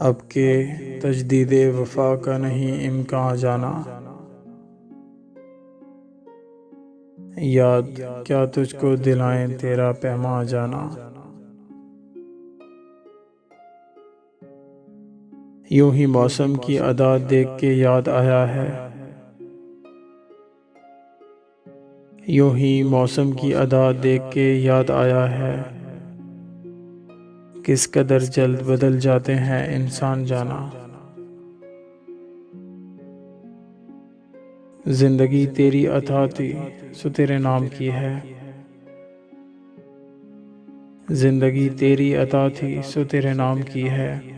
अब के तजदीदे वफा का नहीं इम्कान जाना। याद क्या तुझको दिलाएं तेरा पैमा जाना। यूं ही मौसम की अदा देख के याद आया है। यूं ही मौसम की अदा देख के याद आया है। किस कदर जल्द बदल जाते हैं इंसान जाना। जिंदगी तेरी अता थी सो तेरे नाम की है। जिंदगी तेरी अता थी सो तेरे नाम की है।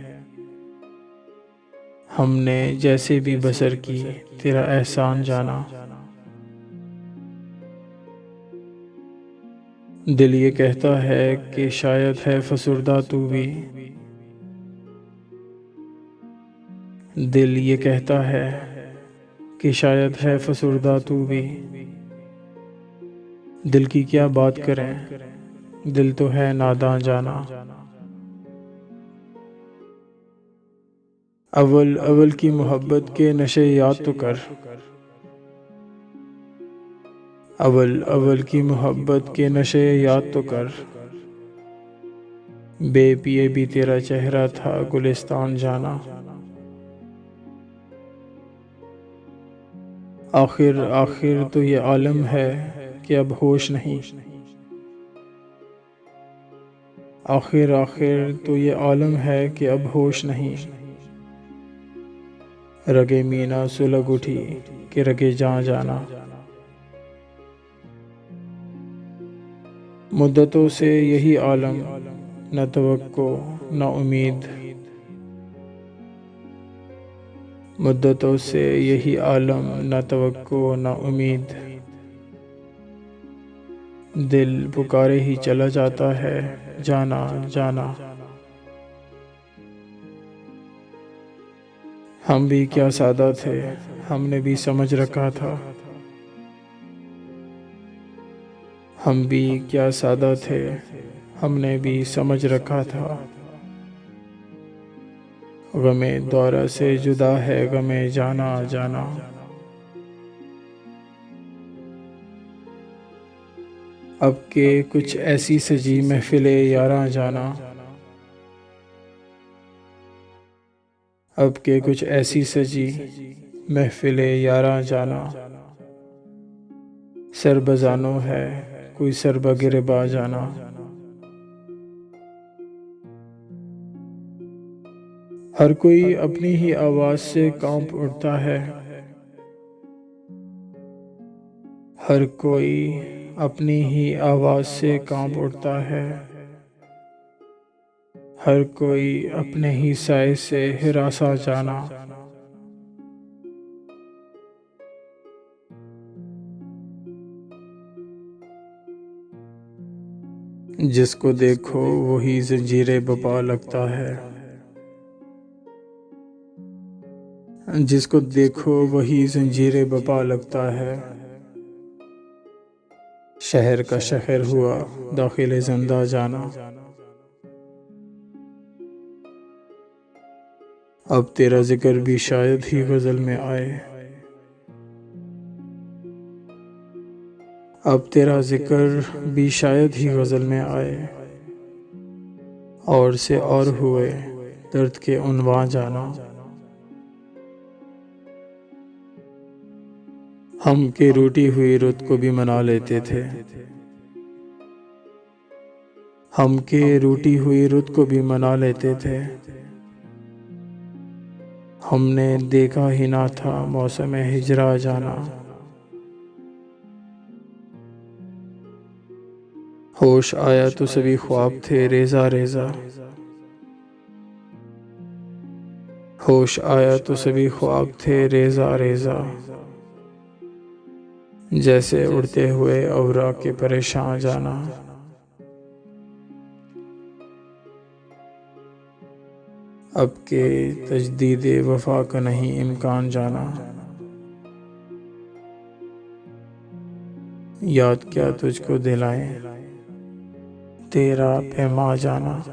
हमने जैसे भी बसर की तेरा एहसान जाना। दिल ये कहता है कि शायद है फसुर्दा तू भी। दिल ये कहता है कि शायद है फसुर्दा तू भी। दिल की क्या बात करें, दिल तो है नादान जाना। अव्वल अव्वल की मोहब्बत के नशे याद तो कर। अव्वल अव्वल की मोहब्बत के नशे याद तो कर। बेपिए भी तेरा चेहरा था गुलिस्तान जाना। आखिर आखिर तो ये आलम है कि अब होश नहीं। आखिर आखिर तो ये आलम है कि अब होश नहीं। रगे मीना सुलग उठी कि रगे जान जाना। मुद्दतों से यही आलम, न तवक्को न उम्मीद। मुद्दतों से यही आलम, न तवक्को न उम्मीद। दिल पुकारे ही चला जाता है जाना जाना। हम भी क्या सादा थे, हमने भी समझ रखा था। हम भी क्या सादा थे, हमने भी समझ रखा था। गमे दौरा से जुदा है गमे जाना जाना। अब के कुछ ऐसी सजी महफिले यारा जाना। अब के कुछ ऐसी सजी महफिले यारा जाना। सर बजानो है कोई सर बगिरबा जाना। हर कोई अपनी ही आवाज से कांप उठता है। हर कोई अपनी ही आवाज से कांप उठता है। हर कोई अपने ही साए से हिरासा जाना। जिसको देखो वही जंजीरे बपा लगता है। जिसको देखो वही जंजीरे बपा लगता है। शहर का शहर हुआ दाखिले जिंदा जाना। अब तेरा जिक्र भी शायद ही गजल में आए। अब तेरा जिक्र भी शायद ही गजल में आए। और से और हुए दर्द के उन्वां जाना। हम के रूठी हुई रुत को भी मना लेते थे। हम के रूठी हुई रुत को भी मना लेते थे। हमने देखा ही ना था मौसम हिजरा जाना। होश आया तो सभी ख्वाब थे रेजा रेजा। होश आया तो सभी ख्वाब थे रेजा रेजा। जैसे उड़ते हुए औरा के परेशान जाना। अब के तजदीदे वफा का नहीं इम्कान जाना। याद क्या तुझको दिलाएं तेरा पैमा जाना।